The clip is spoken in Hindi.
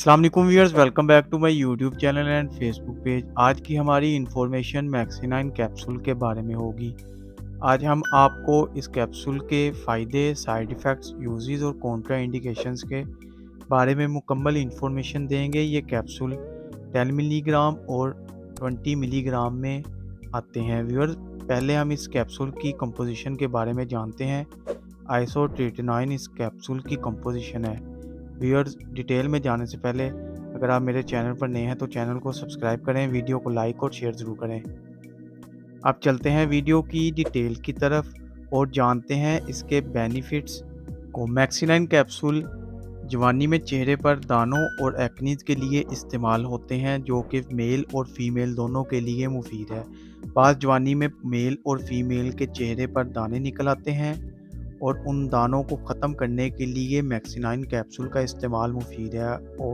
अस्सलाम वालेकुम viewers, welcome back to my YouTube channel and Facebook page. आज की हमारी इंफॉर्मेशन मैक्सिनाइन कैप्सूल के बारे में होगी। आज हम आपको इस कैप्सूल के फ़ायदे, साइड इफ़ेक्ट्स, यूजेस और कॉन्ट्रा इंडिकेशंस के बारे में मुकम्मल इंफॉर्मेशन देंगे। ये कैप्सूल 10 मिलीग्राम और 20 मिलीग्राम में आते हैं। व्यूअर्स, पहले हम इस कैप्सूल की कंपोजिशन के बारे में जानते हैं। आइसोट्रेटिनोइन इस कैप्सूल की कंपोजिशन है। व्यूअर्स, डिटेल में जाने से पहले अगर आप मेरे चैनल पर नए हैं तो चैनल को सब्सक्राइब करें, वीडियो को लाइक और शेयर ज़रूर करें। अब चलते हैं वीडियो की डिटेल की तरफ और जानते हैं इसके बेनिफिट्स को। मैक्सिनाइन कैप्सूल जवानी में चेहरे पर दानों और एक्नीज के लिए इस्तेमाल होते हैं, जो कि मेल और फीमेल दोनों के लिए मुफीद है। बाज़ जवानी में मेल और फीमेल के चेहरे पर दाने निकल आते हैं और उन दानों को ख़त्म करने के लिए मैक्सिनाइन कैप्सूल का इस्तेमाल मुफीद है। और